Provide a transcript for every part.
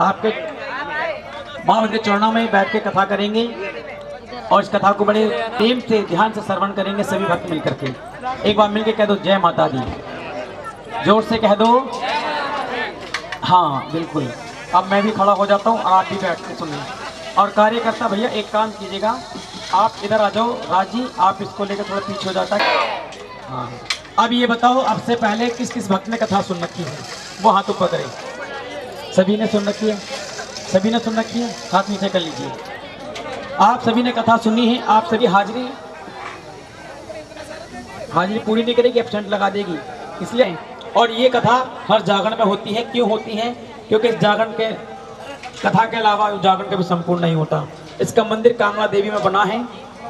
आपके माँ के चरणों में बैठ के कथा करेंगे और इस कथा को बड़े प्रेम से ध्यान से श्रवण करेंगे सभी भक्त मिलकर के। एक बार मिलके कह दो जय माता दी, जोर से कह दो। हाँ बिल्कुल। अब मैं भी खड़ा हो जाता हूँ और आप भी बैठ के सुनिए। और कार्यकर्ता भैया एक काम कीजिएगा, आप इधर आ जाओ। राजी आप इसको लेकर थोड़ा पीछे हो जाता है। हाँ अब ये बताओ, अब से पहले किस किस भक्त ने कथा सुन रखी है? वो हाथ ऊपर करे। सभी ने सुन रखी है? सभी ने सुन रखी है? हाथ नीचे कर लीजिए। आप सभी ने कथा सुनी है। आप सभी हाजिरी पूरी नहीं करेगी, एब्सेंट लगा देगी इसलिए। और ये कथा हर जागरण में होती है। क्यों होती है? क्योंकि इस जागरण के कथा के अलावा जागरण कभी संपूर्ण नहीं होता। इसका मंदिर कामला देवी में बना है।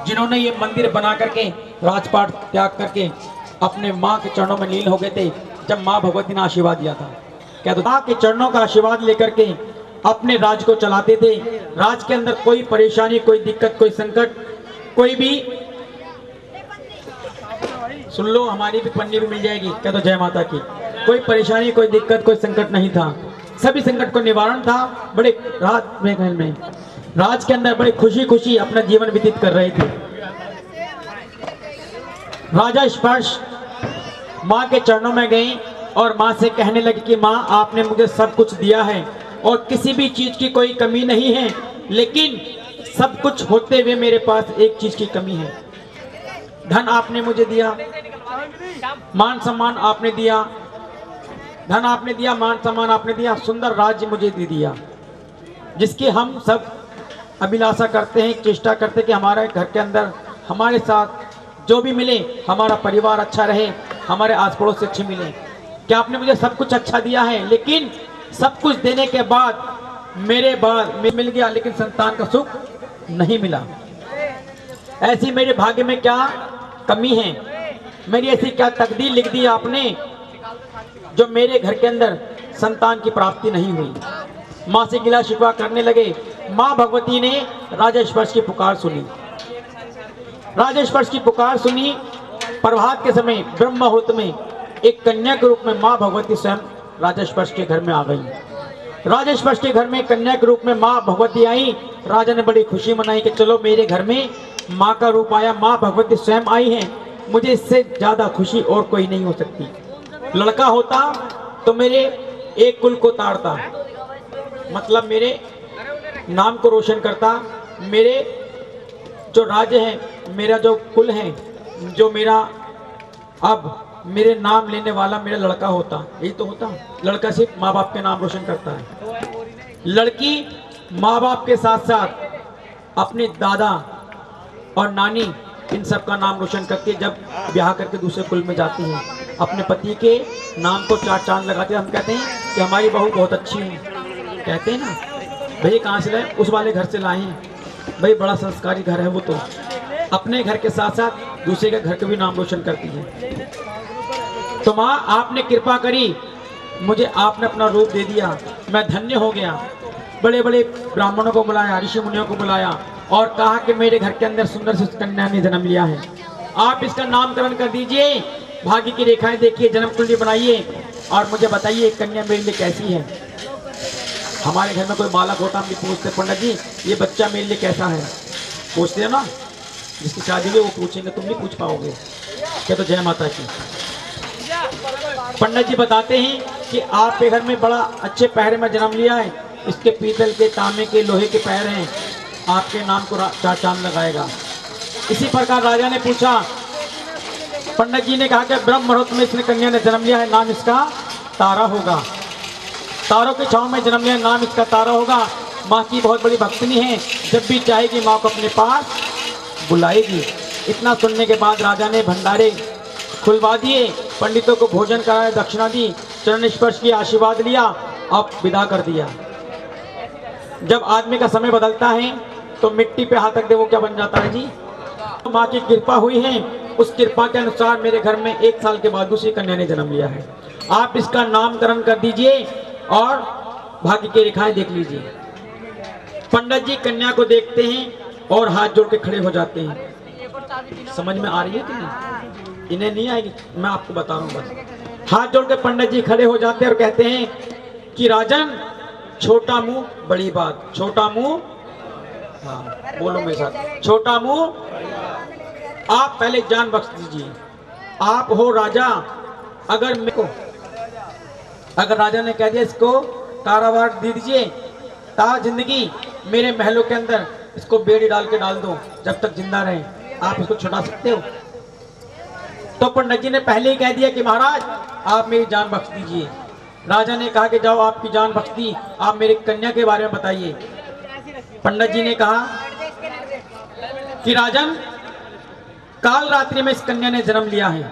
जिन्होंने ये मंदिर बना करके राजपाट त्याग करके अपने माँ के चरणों में लीन हो गए थे, जब माँ भगवती ने आशीर्वाद दिया था। क्या तो माँ के चरणों का आशीर्वाद लेकर के अपने राज को चलाते थे। राज के अंदर कोई परेशानी, कोई दिक्कत, कोई संकट, कोई भी सुन लो, हमारी भी पन्नी भी मिल जाएगी। क्या तो जय माता की। कोई परेशानी, कोई दिक्कत, कोई संकट नहीं था। सभी संकट को निवारण था। बड़े राज के अंदर बड़े खुशी खुशी अपना जीवन व्यतीत कर रहे थे। राजा स्पर्श माँ के चरणों में गई और माँ से कहने लगी कि माँ आपने मुझे सब कुछ दिया है और किसी भी चीज की कोई कमी नहीं है, लेकिन सब कुछ होते हुए मेरे पास एक चीज की कमी है। धन आपने मुझे दिया, मान सम्मान आपने दिया, धन आपने दिया, मान सम्मान आपने दिया, सुंदर राज्य मुझे दे दिया, जिसकी हम सब अभिलाषा करते हैं, चेष्टा करते हैं कि हमारे घर के अंदर हमारे साथ जो भी मिले, हमारा परिवार अच्छा रहे, हमारे आस पड़ोस से अच्छे मिले। क्या आपने मुझे सब कुछ अच्छा दिया है, लेकिन सब कुछ देने के बाद मेरे बाद मिल गया, लेकिन संतान का सुख नहीं मिला। ऐसी मेरे भाग्य में क्या कमी है? मेरी ऐसी क्या तकदीर लिख दी आपने जो मेरे घर के अंदर संतान की प्राप्ति नहीं हुई? माँ से गिला शिकवा करने लगे। माँ भगवती ने राजा स्पर्श की पुकार सुनी। राजा स्पर्श की पुकार सुनी। प्रभात के समय ब्रह्म मुहूर्त में एक कन्या के रूप में माँ भगवती स्वयं राजा स्पर्श के घर में आ गई। राजा स्पर्श के घर में कन्या के रूप में माँ भगवती आई। राजा ने बड़ी खुशी मनाई कि चलो मेरे घर में माँ का रूप आया, माँ भगवती स्वयं आई है, मुझे इससे ज्यादा खुशी और कोई नहीं हो सकती। लड़का होता तो मेरे एक कुल को ताड़ता, मतलब मेरे नाम को रोशन करता, मेरे जो राज्य है, मेरा जो कुल है, जो मेरा अब मेरे नाम लेने वाला मेरा लड़का होता। यही तो होता। लड़का सिर्फ माँ बाप के नाम रोशन करता है। लड़की माँ बाप के साथ साथ अपने दादा और नानी इन सब का नाम रोशन करके जब ब्याह करके दूसरे कुल में जाती है, अपने पति के नाम को चार चांद लगाते हैं। हम कहते हैं कि हमारी बहू बहुत अच्छी है, कहते हैं ना। भाई कहाँ से लाए? उस वाले घर से लाए हैं। भाई बड़ा संस्कारी घर है वो, तो अपने घर के साथ साथ दूसरे के घर के भी नाम रोशन करती है। तो माँ आपने कृपा करी, मुझे आपने अपना रूप दे दिया, मैं धन्य हो गया। बड़े बड़े ब्राह्मणों को बुलाया, ऋषि मुनियों को बुलाया और कहा कि मेरे घर के अंदर सुंदर से कन्या ने जन्म लिया है, आप इसका नामकरण कर दीजिए, भाग्य की रेखाएं देखिए, जन्म कुंडली बनाइए और मुझे बताइए कन्या मेरे लिए कैसी है। हमारे घर में कोई बालक होता, हम भी पूछते पंडित जी ये बच्चा मेरे लिए कैसा है, पूछते हैं ना। जिसकी शादी हुई वो पूछेंगे, तुम नहीं पूछ पाओगे। क्या तो जय माता की। पंडित जी बताते हैं कि आपके घर में बड़ा अच्छे पैर में जन्म लिया है, इसके पीतल के, तांबे के, लोहे के पैर हैं, आपके नाम को चार चांद लगाएगा। इसी प्रकार राजा ने पूछा, पंडित जी ने कहा कि ब्रह्म मुहूर्त में इसने कन्या ने जन्म लिया है, नाम इसका तारा होगा। तारों के छांव में जन्म लिया, नाम इसका तारा होगा। माँ की बहुत बड़ी भक्तनी है, जब भी चाहेगी माँ को अपने पास बुलाएगी। इतना सुनने के बाद राजा ने भंडारे खुलवा दिए, पंडितों को भोजन कराया, दक्षिणा दी, चरण स्पर्श की आशीर्वाद लिया, अब विदा कर दिया। जब आदमी का समय बदलता है तो मिट्टी पे हाथ रख दे वो क्या बन जाता है जी? तो माँ की कृपा हुई है, उस कृपा के अनुसार मेरे घर में 1 साल के बाद दूसरी कन्या ने जन्म लिया है। आप इसका नामकरण कर दीजिए और भाग्य की रेखाएं देख लीजिए। पंडित जी कन्या को देखते हैं और हाथ जोड़ के खड़े हो जाते हैं। समझ में आ रही है कि नहीं? इन्हें नहीं आएगी, मैं आपको बता रहा हूँ बस। हाथ जोड़ के पंडित जी खड़े हो जाते हैं और कहते हैं कि राजन छोटा मुंह बड़ी बात, छोटा मुंह, हाँ बोलो मेरे साथ, छोटा मुंह। आप पहले जान बख्श दीजिए। आप हो राजा, अगर मेरे को, अगर राजा ने कह दिया इसको कारावार दे दीजिए, ता जिंदगी मेरे महलों के अंदर इसको बेड़ी डाल के डाल दो जब तक जिंदा रहे, आप इसको छुड़ा सकते हो? तो पंडित जी ने पहले ही कह दिया कि महाराज आप मेरी जान बख्श दीजिए। राजा ने कहा कि जाओ आपकी जान बख्श दी, आप मेरी कन्या के बारे में बताइए। पंडित जी ने कहा कि राजन, काल रात्रि में इस कन्या ने जन्म लिया है,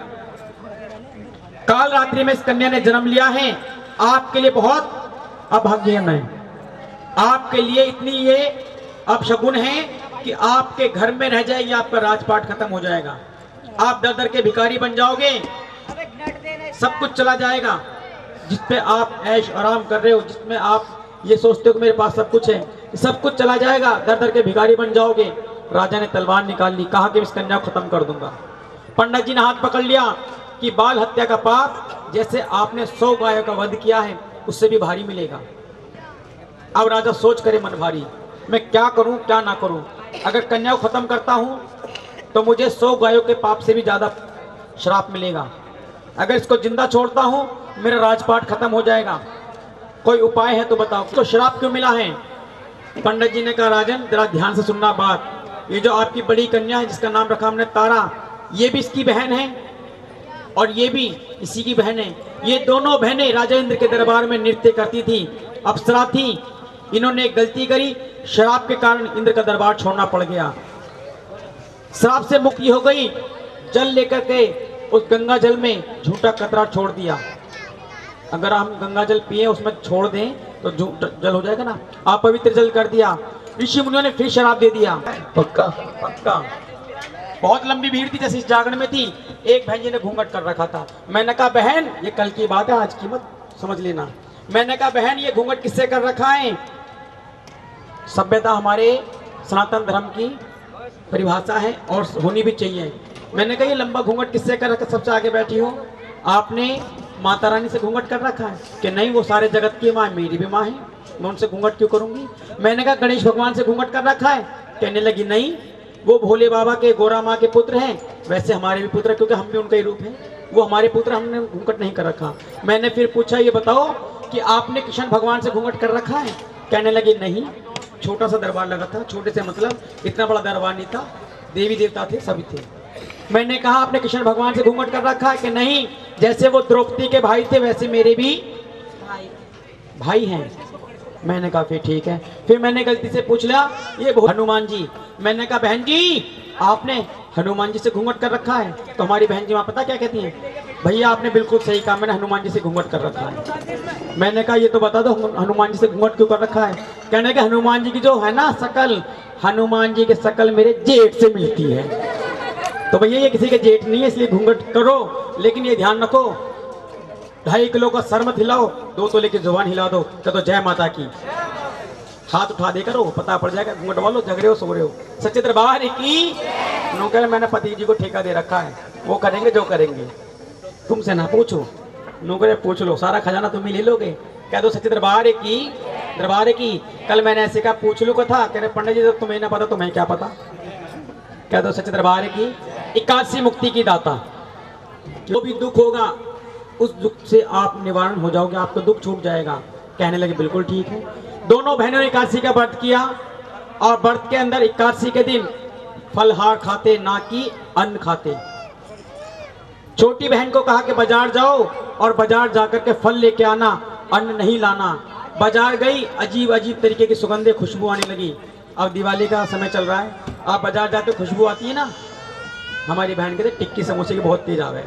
काल रात्रि में इस कन्या ने जन्म लिया है। आपके लिए बहुत अभाग्यम है, आपके लिए इतनी ये अपशगुन है कि आपके घर में रह जाएगी, आपका राजपाट खत्म हो जाएगा, आप दर दर के भिखारी बन जाओगे, सब कुछ चला जाएगा। जिसपे आप ऐश आराम कर रहे हो, जिसमें आप ये सोचते हो कि मेरे पास सब कुछ है, सब कुछ चला जाएगा, दर दर के भिखारी बन जाओगे। राजा ने तलवार निकाल ली, कहा कि इस कन्या को खत्म कर दूंगा। पंडित जी ने हाथ पकड़ लिया कि बाल हत्या का पाप जैसे आपने 100 गायों का वध किया है उससे भी भारी मिलेगा। अब राजा सोच करे मन भारी, मैं क्या करूं क्या ना करूं। अगर कन्या को खत्म करता हूं तो मुझे 100 गायों के पाप से भी ज्यादा श्राप मिलेगा, अगर इसको जिंदा छोड़ता हूं मेरा राजपाट खत्म हो जाएगा, कोई उपाय है तो बताओ। तो श्राप क्यों मिला है? पंडित जी ने कहा राजन जरा ध्यान से सुनना बात, ये जो आपकी बड़ी कन्या है जिसका नाम रखा हमने तारा, ये भी इसकी बहन है और ये भी इसी की बहन है। ये दोनों बहनें राजा इंद्र के दरबार में नृत्य करती थी, अप्सरा थी। इन्होंने एक गलती करी, शराब के कारण इंद्र का दरबार छोड़ना पड़ गया, श्राप से मुक्ति हो गई। जल लेकर के उस गंगा जल में झूठा कतरा छोड़ दिया। अगर हम गंगा जल पिए उसमें छोड़ दें तो जल हो जाएगा ना, आप पवित्र जल कर दिया। ऋषि मुनियों ने फिर शराब दे दिया, पक्का पक्का। बहुत लंबी भीड़ थी, जैसे इस जागरण में थी। एक बहन जी ने घूंघट कर रखा था। मैंने कहा बहन ये कल की बात है, आज की मत समझ लेना। मैंने कहा बहन ये घूंघट किससे कर रखा है? सभ्यता हमारे सनातन धर्म की परिभाषा है और होनी भी चाहिए। मैंने कहा ये लंबा घूंघट किससे कर रखा? सबसे आगे बैठी हो, आपने माता रानी से घूंघट कर रखा है? कि नहीं वो सारे जगत की माँ है, मेरी भी माँ है, मैं उनसे घूंघट क्यों करूंगी। मैंने कहा गणेश भगवान से घूंघट कर रखा है? कहने लगी नहीं, वो भोले बाबा के गोरा माँ के पुत्र हैं, वैसे हमारे भी पुत्र, क्योंकि हम भी उनका ही रूप है, वो हमारे पुत्र, हमने घूंघट नहीं कर रखा। मैंने फिर पूछा ये बताओ कि आपने कृष्ण भगवान से घूंघट कर रखा है? कहने लगी नहीं, छोटा सा दरबार लगा था, छोटे से मतलब इतना बड़ा दरबार नहीं था, देवी देवता थे सभी थे। मैंने कहा आपने कृष्ण भगवान से घूंघट कर रखा है? कि नहीं, जैसे वो द्रौपदी के भाई थे वैसे मेरे भी भाई हैं। मैंने कहा फिर ठीक है। फिर मैंने गलती से पूछ लिया ये हनुमान जी। मैंने कहा बहन जी आपने हनुमान जी से घूंघट कर रखा है? तो हमारी बहन जी वहाँ पता क्या कहती हैं, भैया आपने बिल्कुल सही कहा, मैंने हनुमान जी से घूंघट कर रखा है। मैंने कहा ये तो बता दो हनुमान जी से घूंघट क्यों कर रखा है? कहने के हनुमान जी की जो है ना शकल, हनुमान जी की शकल मेरे जेठ से मिलती है। तो भैया ये किसी के जेठ नहीं है इसलिए घूंघट करो, लेकिन ये ध्यान रखो 2.5 किलो का सर मत हिलाओ, 2 तोले की जुबान हिला दो। कह तो जय माता की, हाथ उठा दे करो, पता पड़ जाएगा घूंघट वालों झगड़े हो सो रहे हो। सच्चे दरबार की नौकर मैंने पति जी को ठेका दे रखा है, वो करेंगे जो करेंगे, तुमसे ना पूछो। नौकर पूछ लो, सारा खजाना तुम ही ले लोगे। कह दो सच्चे दरबार की कल मैंने ऐसे कहा पूछ लो कथा। कह रहे पंडित जी जब तुम्हें ना पता तुम्हें क्या पता। कह दो सच्चे दरबार की 81 मुक्ति की दाता, जो भी दुख होगा उस दुख से आप निवारण हो जाओगे, आपका दुख छूट जाएगा। कहने लगे बिल्कुल ठीक है। दोनों बहनों ने एकादशी का व्रत किया और व्रत के अंदर एकादशी के दिन फलहार खाते, ना कि अन्न खाते। छोटी बहन को कहा कि बाजार जाओ और बाजार जाकर के फल लेके आना, अन्न नहीं लाना। बाजार गई, अजीब अजीब तरीके की सुगंधें खुशबू आने लगी। अब दिवाली का समय चल रहा है, आप बाजार जाते खुशबू आती है ना। हमारी बहन कहते टिक्की समोसे की बहुत तेज आवे,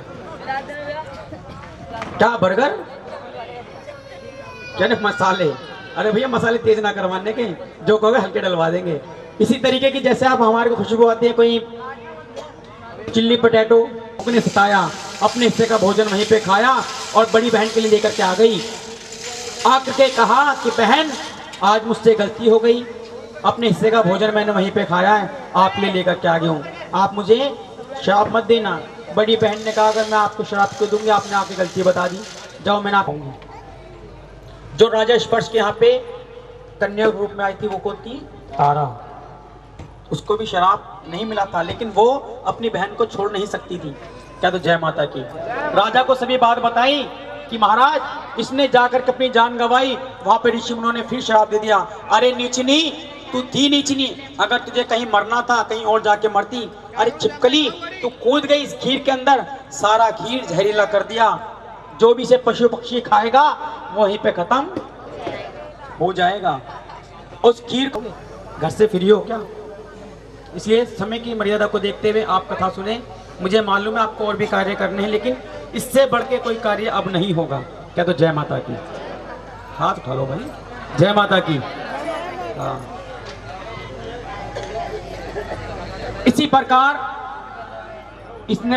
क्या बर्गर, क्या मसाले। अरे भैया मसाले तेज ना करवाने के, जो कहोगे हल्के डलवा देंगे। इसी तरीके की जैसे आप हमारे को खुशबू आती है, कोई चिल्ली पटेटो ने सताया, अपने हिस्से का भोजन वहीं पे खाया और बड़ी बहन के लिए लेकर के आ गई। आकर के कहा कि बहन आज मुझसे गलती हो गई, अपने हिस्से का भोजन मैंने वहीं पे खाया है, आप ले लेकर के आ गया हूँ, आप मुझे श्राप मत देना। बड़ी बहन ने कहा अगर मैं आपको श्राप क्यों दूंगी, आपने आपकी गलती बता दी, जाओ मैं ना पाऊंगी। जो राजा स्पर्श के यहाँ पे कन्या रूप में आई थी, वो कौन थी? तारा। उसको भी शराब नहीं मिला था, लेकिन वो अपनी बहन को छोड़ नहीं सकती थी। क्या तो जय माता की। राजा को सभी बात बताई कि महाराज इसने जाकर के अपनी जान गंवाई। वहां पे ऋषि मुनों ने फिर शराब दे दिया। अरे नीचनी, तू थी नीचनी, अगर तुझे कहीं मरना था कहीं और जाके मरती। अरे छिपकली, तू कूद गई इस खीर के अंदर, सारा खीर जहरीला कर दिया। जो भी इसे पशु पक्षी खाएगा वहीं पे खत्म हो जाएगा। उस खीर को घर से फ्री हो क्या? इसलिए समय की मर्यादा को देखते हुए आप कथा सुने। मुझे मालूम है आपको और भी कार्य करने हैं, लेकिन इससे बढ़ के कोई कार्य अब नहीं होगा। क्या तो जय माता की। हाथ उठा लो भाई, जय माता की। हाँ। इसी प्रकार इसने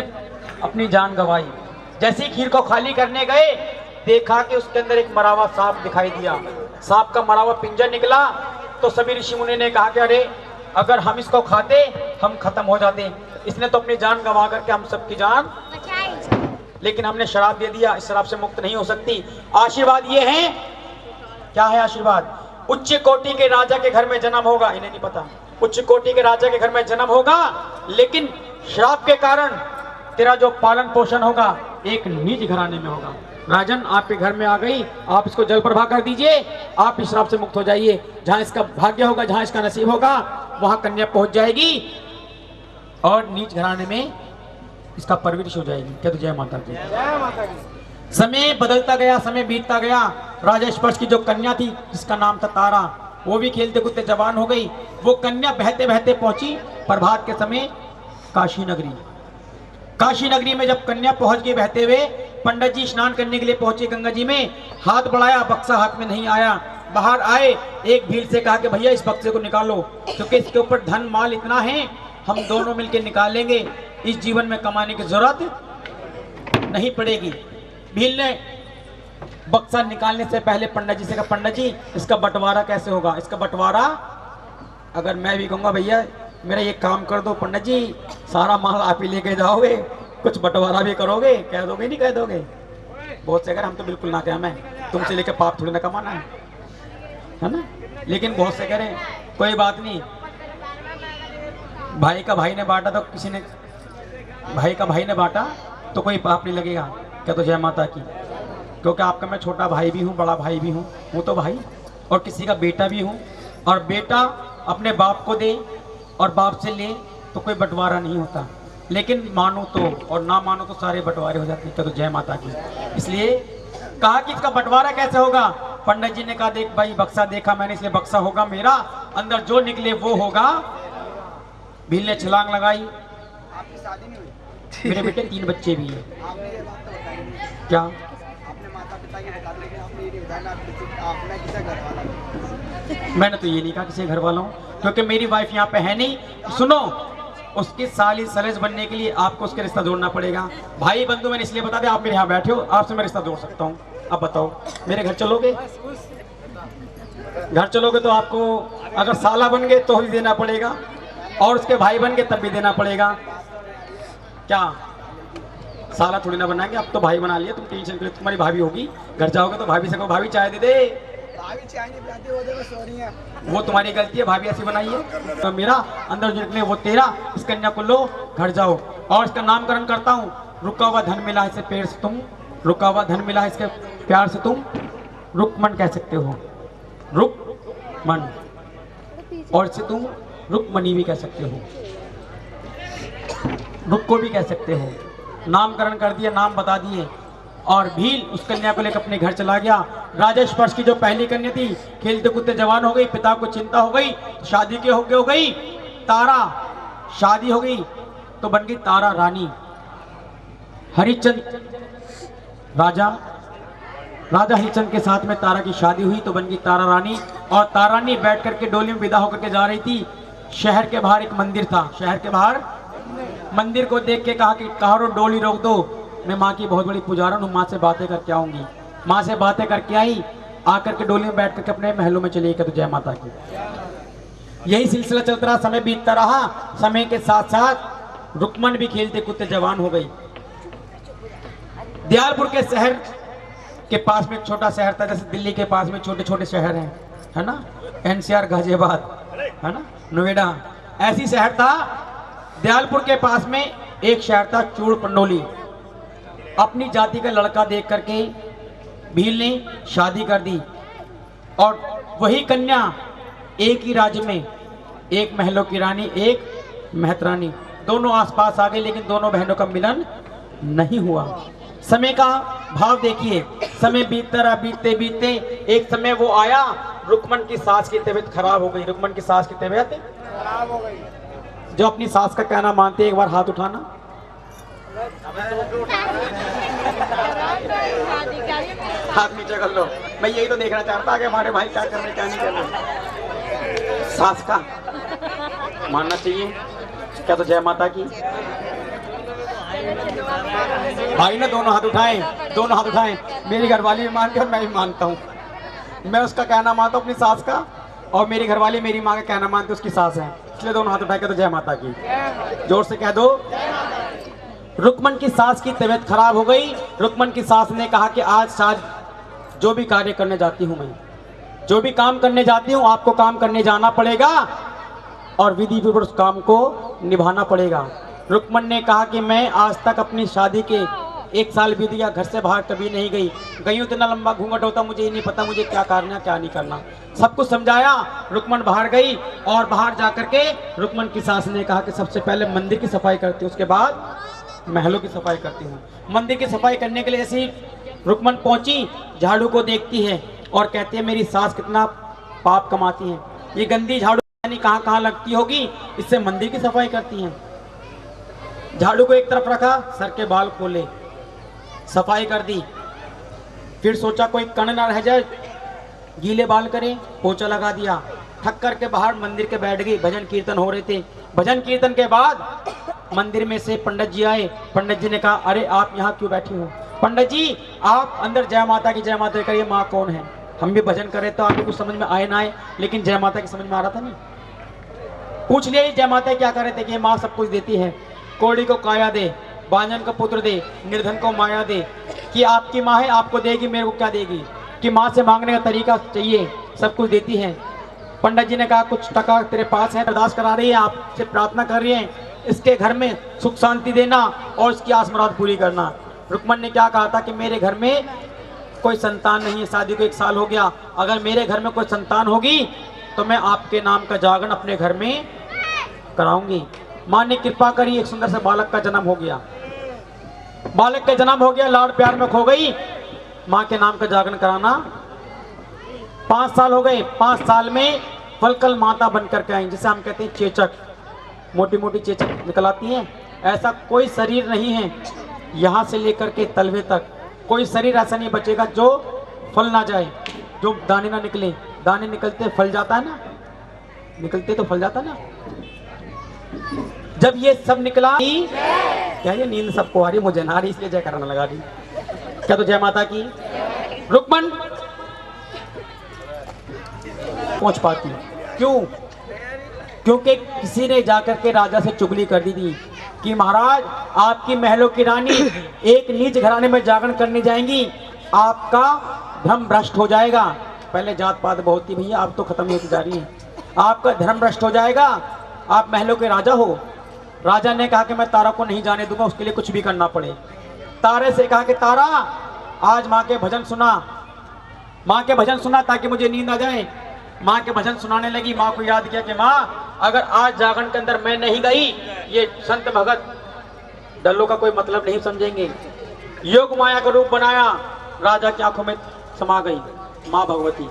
अपनी जान गंवाई। जैसे ही खीर को खाली करने गए, देखा कि उसके अंदर एक मरा हुआ सांप दिखाई दिया। सांप का मरा हुआ पिंजर निकला तो सभी ऋषि मुनि ने कहा कि अरे अगर हम इसको खाते हम खत्म हो जाते। इसने तो अपनी जान गंवा करके हम सबकी जान, लेकिन हमने शराब दे दिया, इस शराब से मुक्त नहीं हो सकती। आशीर्वाद ये है, क्या है आशीर्वाद? उच्च कोटि के राजा के घर में जन्म होगा। इन्हें नहीं पता, उच्च कोटि के राजा के घर में जन्म होगा, लेकिन श्राप के कारण तेरा जो पालन पोषण होगा एक नीच घराने में होगा। राजन आपके घर में आ गई, आप इसको जल प्रभा कर दीजिए, आप इस श्राप से मुक्त हो जाइए। जहां इसका भाग्य होगा, जहां इसका नसीब होगा, वहां कन्या पहुंच जाएगी और नीच घराने में इसका परवरिश हो जाएगी। क्या तो जय माता की। समय बदलता गया, समय बीतता गया। राजा स्पर्श की जो कन्या थी जिसका नाम था तारा, वो भी खेलते कूदते जवान हो गई। वो कन्या बहते बहते पहुंची प्रभात के समय काशी नगरी। काशी नगरी में जब कन्या पहुंच गई बहते हुए, पंडित जी स्नान करने के लिए पहुंचे गंगा जी में। हाथ बढ़ाया, बक्सा हाथ में नहीं आया। बाहर आए, एक भीड़ से कहा कि भैया इस बक्से को निकालो, क्योंकि इसके ऊपर धन माल इतना है, हम दोनों मिलकर निकालेंगे, इस जीवन में कमाने की जरूरत नहीं पड़ेगी। भील ने बक्सा निकालने से पहले पंडित जी से कहा, पंडित जी इसका बंटवारा कैसे होगा? इसका बंटवारा अगर मैं भी कहूँगा भैया मेरा ये काम कर दो, पंडित जी सारा माल आप ही लेके जाओगे, कुछ बंटवारा भी करोगे, कह दोगे नहीं कह दोगे? बहुत से अगर हम तो बिल्कुल ना कहें, मैं तुमसे लेकर पाप थोड़ी ना कमाना है ना। लेकिन बहुत से कह रहे कोई बात नहीं, भाई का भाई ने बांटा तो किसी ने, भाई का भाई ने बांटा तो कोई पाप नहीं लगेगा। क्या तो जय माता की। क्योंकि आपका मैं छोटा भाई भी हूँ, बड़ा भाई भी हूँ तो भाई, और किसी का बेटा भी हूँ। और बेटा अपने बाप को दे और बाप से ले तो कोई बंटवारा नहीं होता, लेकिन मानो तो और ना मानो तो सारे बंटवारे हो जाते हैं। क्या तो जय माता की। इसलिए कहा कि इसका बंटवारा कैसे होगा? पंडित जी ने कहा देख भाई बक्सा देखा मैंने, इसलिए बक्सा होगा मेरा, अंदर जो निकले वो होगा। भील ने छलांग लगाई। आपकी शादी नहीं हुई? मेरे बेटे 3 बच्चे भी हैं। आपने ये बात तो बताई नहीं। क्या? आपने माता पिता की बता दी, लेकिन आपने ये नहीं बताया आपने किसे घर वाला हूं। मैंने तो ये नहीं कहा किसी घर वाला हूँ, क्योंकि मेरी वाइफ यहाँ पे है नहीं। सुनो, उसकी साली सलेज बनने के लिए आपको उसके रिश्ता जोड़ना पड़ेगा। भाई बंधु मैंने इसलिए बता दिया, आप मेरे यहाँ बैठे हो, आपसे मैं रिश्ता जोड़ सकता हूँ। अब बताओ मेरे घर चलोगे? घर चलोगे तो आपको अगर साला बन गए तो भी देना पड़ेगा, और उसके भाई बन गए तब भी देना पड़ेगा। क्या साला थोड़ी ना बनाएंगे, अब तो भाई बना लिया, तुम टेंशन के, तुम्हारी भाभी होगी, घर जाओगे तो भाभी से कहो भाभी चाय दे दे। भाभी चाय नहीं पिलाती, वो देखो सो रही है। वो तुम्हारी गलती है, भाभी ऐसी बनाई है। तो मेरा अंदर जो निकले वो तेरा। इस कन्या को लो, घर जाओ, और इसका नामकरण करता हूँ। रुका हुआ धन मिला इसे पेड़ से तुम, रुका हुआ धन मिला इसके प्यार से तुम रुकमन कह सकते हो, रुकमन, और इसे तुम रुकमनी भी कह सकते हो, रुक को भी कह सकते हो। नामकरण कर दिया, नाम बता दिए, और भील उस कन्या को लेकर अपने घर चला गया। राजा स्पर्श की जो पहली कन्या थी, खेलते कूदते जवान हो गई, पिता को चिंता हो गई, शादी के हो गई। तारा शादी हो गई तो बन गई तारा रानी। हरिश्चंद्र राजा हरिश्चंद्र के साथ में तारा की शादी हुई तो बन गई तारा रानी। और तारा रानी बैठ करके डोली में विदा होकर के जा रही थी। शहर के बाहर एक मंदिर था, शहर के बाहर मंदिर को देख के कहा कि कहारो डोली रोक दो, मैं माँ की बहुत बड़ी पुजारन हूँ, माँ से बातें करके आऊंगी। माँ से बातें करके आई, आकर के डोली में बैठ करके अपने महलों में चली गई। तो जय माता की। यही सिलसिला चलता रहा, समय बीतता रहा। समय के साथ साथ रुकमन भी खेलते कूदते जवान हो गई। दयालपुर के शहर के पास में एक छोटा शहर था, जैसे दिल्ली के पास में छोटे छोटे शहर हैं, है ना। एनसीआर गाजियाबाद, है ना, नोएडा, ऐसी शहर था। दयालपुर के पास में एक शहर था चूड़ पंडोली। अपनी जाति का लड़का देख करके भील ने शादी कर दी और वही कन्या एक ही राज्य में, एक महलों की रानी, एक महतरानी, दोनों आसपास आ गए, लेकिन दोनों बहनों का मिलन नहीं हुआ। समय का भाव देखिए, समय बीतता रहा, बीतते बीतते एक समय वो आया, रुक्मन की सास की तबीयत खराब हो गई। रुक्मन की सास की तबीयत खराब हो गई। जो अपनी सास का कहना मानते हैं, एक बार हाथ उठाना। हाथ नीचे कर लो। मैं यही तो देखना चाहता कि हमारे भाई क्या कर रहे क्या नहीं कर रहे। सास का मानना चाहिए क्या? तो जय माता की। भाई ने दोनों हाथ उठाए, दोनों हाथ उठाए। मेरी घरवाली भी मानती है और मैं भी मानता हूँ। मैं उसका कहना मानता हूँ अपनी सास का, और मेरी घरवाली मेरी माँ का कहना मानती उसकी सास है, इसलिए दोनों हाथ उठा के तो जय माता की जोर से कह दो। रुक्मन की सास की तबीयत खराब हो गई। रुक्मन की सास ने कहा कि आज जो भी कार्य करने जाती हूँ, मैं जो भी काम करने जाती हूँ, आपको काम करने जाना पड़ेगा और विधि विवश उस काम को निभाना पड़ेगा। रुक्मन ने कहा कि मैं आज तक अपनी शादी के 1 साल बीत गया, घर से बाहर कभी नहीं गई हूँ, इतना लंबा घूंघट होता, मुझे ही नहीं पता मुझे क्या करना क्या नहीं करना। सब कुछ समझाया। रुक्मन बाहर गई और बाहर जाकर के रुक्मन की सास ने कहा कि सबसे पहले मंदिर की सफाई करती हूँ, उसके बाद महलों की सफाई करती हूँ। मंदिर की सफाई करने के लिए जैसे रुक्मन पहुंची, झाड़ू को देखती है और कहती है मेरी सास कितना पाप कमाती है, ये गंदी झाड़ू कहाँ कहाँ लगती होगी, इससे मंदिर की सफाई करती हैं। झाड़ू को एक तरफ रखा, सर के बाल खोले, सफाई कर दी। फिर सोचा कोई कण ना रह जाए, गीले बाल करे, पोछा लगा दिया। थक करके बाहर मंदिर के बैठ गई। भजन कीर्तन हो रहे थे। भजन कीर्तन के बाद मंदिर में से पंडित जी आए। पंडित जी ने कहा अरे आप यहाँ क्यों बैठी हो? पंडित जी आप अंदर जय माता की जय माता करिए, माँ कौन है? हम भी भजन करे तो आपको कुछ समझ में आए ना आए, लेकिन जय माता की समझ में आ रहा था नहीं। पूछ लिया जय माता क्या कर रहे थे कि माँ सब कुछ देती है, कोड़ी को काया दे, बांझन को पुत्र दे, निर्धन को माया दे, कि आपकी माँ है आपको देगी, मेरे को क्या देगी, कि माँ से मांगने का तरीका चाहिए, सब कुछ देती है। पंडित जी ने कहा कुछ टका तेरे पास है, अरदास करा रही है, आपसे प्रार्थना कर रही है, इसके घर में सुख शांति देना और इसकी आस मुराद पूरी करना। रुक्मन ने क्या कहा था कि मेरे घर में कोई संतान नहीं है, शादी को 1 साल हो गया, अगर मेरे घर में कोई संतान होगी तो मैं आपके नाम का जागरण अपने घर में कराऊंगी। माँ ने कृपा करी, एक सुंदर से बालक का जन्म हो गया। बालक का जन्म हो गया, लाड़ प्यार में खो गई। माँ के नाम का जागरण कराना 5 साल हो गए। 5 साल में फलकल माता बन करके आई, जिसे हम कहते हैं चेचक, मोटी मोटी चेचक निकल आती हैं। ऐसा कोई शरीर नहीं है यहाँ से लेकर के तलवे तक, कोई शरीर ऐसा नहीं बचेगा जो फल ना जाए, जो दाने ना निकले। दाने निकलते फल जाता है ना, निकलते तो फल जाता ना। जब ये सब निकला, क्या ये नींद सबको आ रही, मुझे ना आ रही, इसलिए जय करने लगा रही। क्या तो जय माता की। रुक्मन पहुंच पाती, क्यों? क्योंकि किसी ने जाकर के राजा से चुगली कर दी थी कि महाराज आपकी महलों की रानी एक नीच घराने में जागरण करने जाएंगी, आपका धर्म भ्रष्ट हो जाएगा। पहले जात पात बहुत थी भैया, आप तो खत्म होती जा रही है। आपका धर्म भ्रष्ट हो जाएगा, आप महलों के राजा हो। राजा ने कहा कि मैं तारा को नहीं जाने दूंगा, उसके लिए कुछ भी करना पड़े। तारे से कहा कि तारा आज माँ के भजन सुना, माँ के भजन सुना ताकि मुझे नींद आ जाए। माँ के भजन सुनाने लगी। माँ को याद किया कि माँ अगर आज जागरण के अंदर मैं नहीं गई, ये संत भगत डल्लों का कोई मतलब नहीं समझेंगे। योग माया का रूप बनाया, राजा की आंखों में समा गई माँ भगवती।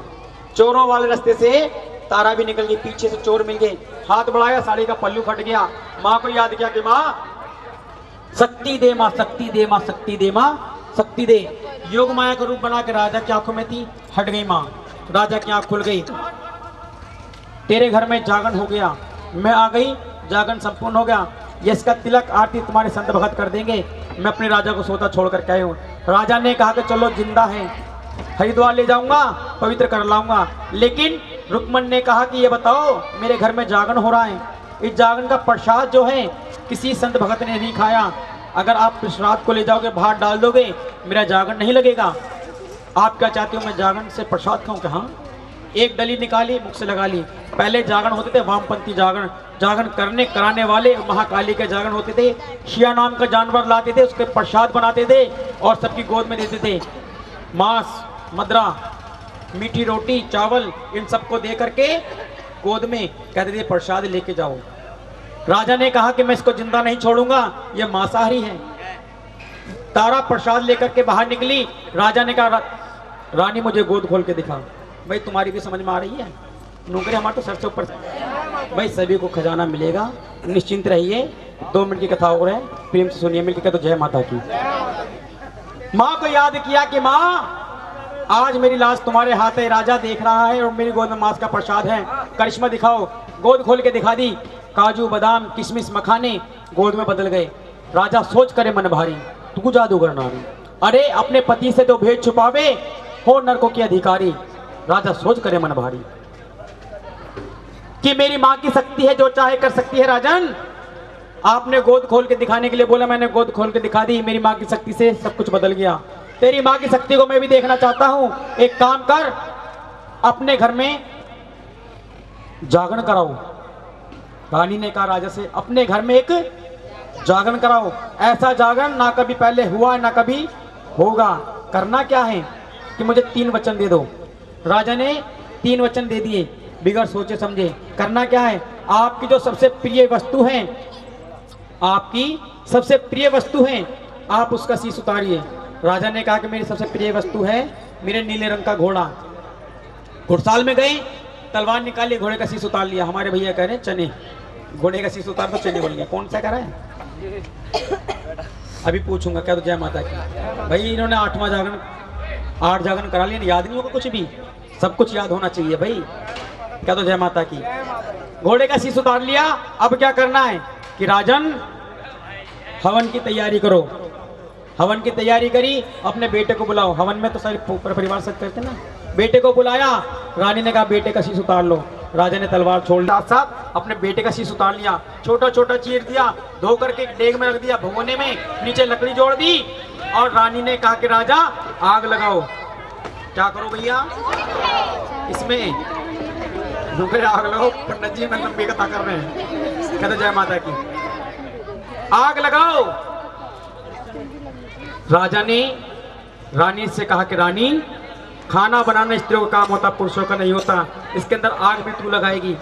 चोरों वाले रास्ते से तारा भी निकल गई, पीछे से चोर मिल गए, हाथ बढ़ाया, साड़ी का पल्लू फट गया। माँ को याद किया कि माँ शक्ति दे, माँ शक्ति दे, माँ शक्ति दे, माँ शक्ति दे। योग माया का रूप बना के राजा की आंखों में थी, हट गई माँ। राजा की आंख खुल गई, तेरे घर में जागरण हो गया, मैं आ गई, जागरण संपूर्ण हो गया, यश का तिलक आरती तुम्हारे संत भगत कर देंगे। मैं अपने राजा को सोता छोड़ कर के हूँ। राजा ने कहा कि चलो जिंदा है, हरिद्वार ले जाऊंगा, पवित्र कर लाऊंगा। लेकिन रुक्मन ने कहा कि ये बताओ मेरे घर में जागरण हो रहा है, इस जागरण का प्रसाद जो है किसी संत भगत ने नहीं खाया, अगर आप प्रसाद को ले जाओगे बाहर डाल दोगे, मेरा जागरण नहीं लगेगा। आप क्या चाहते हो मैं जागरण से प्रसाद खाऊं? क्या हाँ, एक डली निकाली, मुख से लगा ली। पहले जागरण होते थे वामपंथी जागरण, जागरण करने कराने वाले महाकाली के जागरण होते थे। शिया नाम का जानवर लाते थे, उसके प्रसाद बनाते थे और सबकी गोद में देते थे। मांस, मदरा, मीठी रोटी, चावल, इन सबको दे करके गोद में कहते थे प्रसाद लेके जाओ। राजा ने कहा कि मैं इसको जिंदा नहीं छोड़ूंगा, ये मांसाहारी है। तारा प्रसाद लेकर के बाहर निकली। राजा ने कहा रानी मुझे गोद खोल के दिखा। भाई तुम्हारी भी समझ में आ रही है, नौकरी हमारे तो सर से ऊपर। भाई सभी को खजाना मिलेगा, निश्चिंत रहिए। 2 मिनट की कथा हो रहा है, प्रेम से सुनिए मिलकर। तो जय माता की। माँ को याद किया कि माँ आज मेरी लाश तुम्हारे हाथ है, राजा देख रहा है और मेरी गोद में मांस का प्रसाद है, करिश्मा दिखाओ। गोद खोल के दिखा दी। काजू बादाम किशमिश मखाने गोद में बदल गए। राजा सोच करे मन भारी, तू जादूगर नारी, अरे अपने पति से तो भेद छुपावे, हो नरकों के अधिकारी। राजा सोच करे मन भारी कि मेरी मां की शक्ति है, जो चाहे कर सकती है। राजन आपने गोद खोल के दिखाने के लिए बोला, मैंने गोद खोल के दिखा दी। मेरी मां की शक्ति से सब कुछ बदल गया। तेरी मां की शक्ति को मैं भी देखना चाहता हूं। एक काम कर, अपने घर में जागरण कराओ। रानी ने कहा राजा से, अपने घर में एक जागरण कराओ। ऐसा जागरण ना कभी पहले हुआ ना कभी होगा। करना क्या है कि मुझे 3 वचन दे दो। राजा ने 3 वचन दे दिए बिगड़ सोचे समझे। करना क्या है, आपकी जो सबसे प्रिय वस्तु है, आपकी सबसे प्रिय वस्तु है, आप उसका शीश उतारिए। राजा ने कहा कि मेरी सबसे प्रिय वस्तु है मेरे नीले रंग का घोड़ा। घुड़साल में गए, तलवार निकाली, घोड़े का शीश उतार लिया। हमारे भैया कह रहे चने, घोड़े का शीश उतार तो चने बोल गया। कौन सा कह रहा है? अभी पूछूंगा क्या। तो जय माता की। भाई इन्होंने 8वां जागरण 8 जागरण करा लिया, याद नहीं होगा कुछ भी, सब कुछ याद होना चाहिए भाई। क्या तो जय माता की। घोड़े का शीश उतार लिया। अब क्या करना है कि राजन हवन की तैयारी करो। हवन की तैयारी करी, अपने बेटे को बुलाओ। हवन में तो सारे परिवार सब करते ना। बेटे को बुलाया। रानी ने कहा बेटे का शीश उतार लो। राजा ने तलवार छोड़ दिया, साथ अपने बेटे का शीश उतार लिया, छोटा छोटा चीर दिया, धो करके डेग में रख दिया, भगोने में, नीचे लकड़ी जोड़ दी। और रानी ने कहा कि राजा आग लगाओ। क्या करो भैया इसमें? आग लगाओ। पंडित जी में लंबी कथा कर रहे हैं। कहते जय माता की। आग लगाओ। राजा ने रानी से कहा कि रानी खाना बनाना स्त्रियों का काम होता, पुरुषों का नहीं होता। इसके अंदर आग भी तू लगाएगी।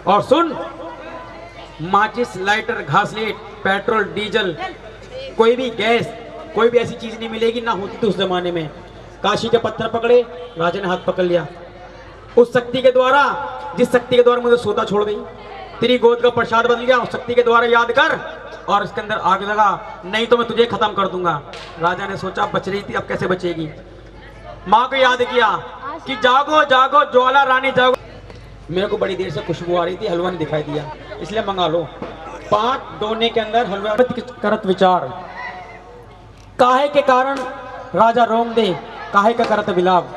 और सुन, माचिस, लाइटर, घासलेट, पेट्रोल, डीजल, कोई भी गैस, कोई भी ऐसी चीज नहीं मिलेगी, ना होती थी उस जमाने में। काशी के पत्थर पकड़े, राजा ने हाथ पकड़ लिया। उस शक्ति के द्वारा, जिस शक्ति के द्वारा मुझे सोता छोड़ गई, तेरी गोद का प्रसाद बदल गया, उस शक्ति के द्वारा याद कर और इसके अंदर आग लगा, नहीं तो मैं तुझे खत्म कर दूंगा। राजा ने सोचा बच रही थी, अब कैसे बचेगी। माँ को याद किया कि जागो जागो ज्वाला रानी जागो। मेरे को बड़ी देर से खुशबू आ रही थी, हलवा नहीं दिखाई दिया, इसलिए मंगा लो। 5 दोने के अंदर हलवा करत विचार, काहे के कारण राजा रोम दे, काहे का करत विलाप।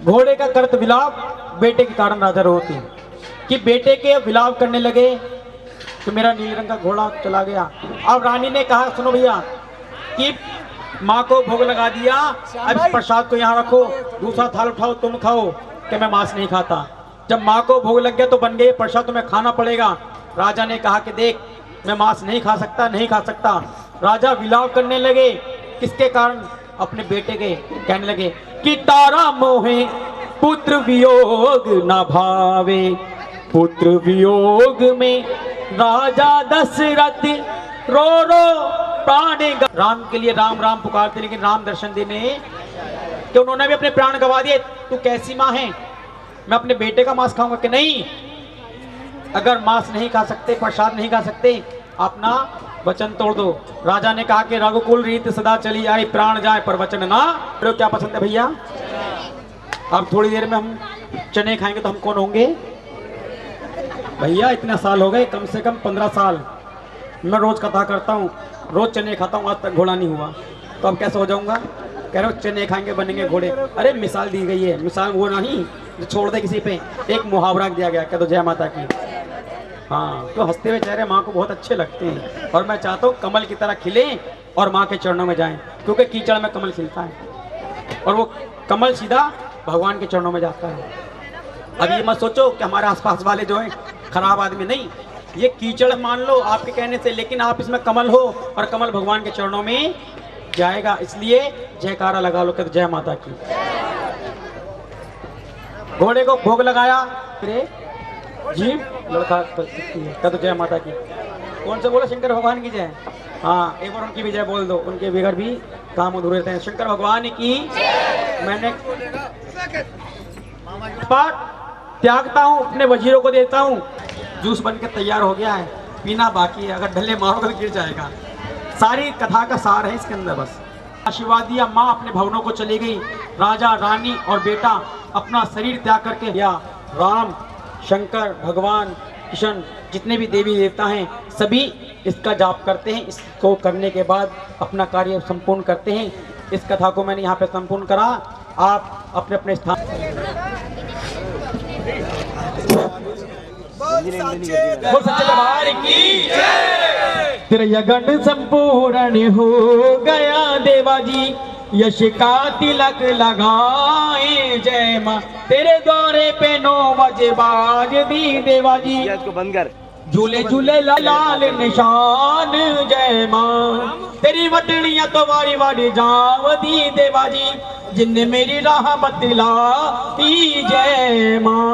घोड़े का करत विलाप, बेटे के कारण राजा रोते कि बेटे के विलाप करने लगे तो मेरा नीले रंग का घोड़ा चला गया। अब रानी ने कहा सुनो भैया कि माँ को भोग लगा दिया, अब इस प्रसाद को यहाँ रखो, दूसरा थाल उठाओ तुम खाओ, कि मैं मांस नहीं खाता। जब माँ को भोग लग गया तो बन गए, प्रसाद तुम्हें खाना पड़ेगा। राजा ने कहा कि देख मैं मांस नहीं खा सकता, नहीं खा सकता। राजा विलाप करने लगे, किसके कारण? अपने बेटे के। कहने लगे कि तारा मोहे पुत्र वियोग न भावे, पुत्र वियोग में राजा दशरथ रो रो प्राण। राम के लिए राम राम पुकारते, लेकिन राम दर्शन देने कि उन्होंने भी अपने प्राण गंवा दिए। तू कैसी माँ है, मैं अपने बेटे का मांस खाऊंगा कि नहीं? अगर मांस नहीं खा सकते, प्रसाद नहीं खा सकते, अपना वचन तोड़ दो। राजा ने कहा कि रघुकुल रीत सदा चली आई, प्राण जाए पर वचन ना। तो क्या पसंद है भैया? अब थोड़ी देर में हम चने खाएंगे तो हम कौन होंगे भैया? इतने साल हो गए, कम से कम 15 साल मैं रोज कथा करता हूँ, रोज चने खाता हूँ, आज तक घोड़ा नहीं हुआ, तो अब कैसे हो जाऊंगा? कह रहे हो चने खाएंगे बनेंगे घोड़े। अरे मिसाल दी गई है, मिसाल वो नहीं जो छोड़ दे किसी पे, एक मुहावरा दिया गया। कह दो जय माता की। हाँ, तो हंसते हुए चेहरे माँ को बहुत अच्छे लगते हैं, और मैं चाहता हूँ कमल की तरह खिले और माँ के चरणों में जाएं, क्योंकि कीचड़ में कमल खिलता है और वो कमल सीधा भगवान के चरणों में जाता है। अब ये मत सोचो कि हमारे आसपास वाले जो हैं खराब आदमी, नहीं, ये कीचड़ मान लो आपके कहने से, लेकिन आप इसमें कमल हो और कमल भगवान के चरणों में जाएगा। इसलिए जयकारा लगा लो, कहते जय माता की। घोड़े को भोग लगाया, फिर जी लड़का कहते जय माता की। कौन से बोला? शंकर भगवान की जय। हाँ, एक बार उनकी भी जय बोल दो, उनके बगैर भी काम अधूरे रहते हैं। शंकर भगवान की। मैंने पर त्यागता हूँ, अपने वजीरों को देता हूँ। जूस बन के तैयार हो गया है, पीना बाकी है, अगर ढले मारोगे तो गिर जाएगा। सारी कथा का सार है इसके अंदर। बस आशीर्वाद दिया, माँ अपने भवनों को चली गई। राजा रानी और बेटा अपना शरीर त्याग करके या राम, शंकर भगवान, कृष्ण, जितने भी देवी देवता हैं सभी इसका जाप करते हैं। इसको करने के बाद अपना कार्य संपूर्ण करते हैं। इस कथा को मैंने यहाँ पे संपूर्ण करा। आप अपने अपने स्थान तेरा यज्ञ संपूर्ण हो गया देवाजी, यश का तिलक लगाए जय माँ। तेरे द्वारे पे 9 बजे बाज दी देवाजी, इसको बंद कर। झूले झूले लाल निशान जय माँ। तेरी वटनिया तो वारी वारी जाव दी देवाजी, जिनने मेरी राह बतला जय माँ।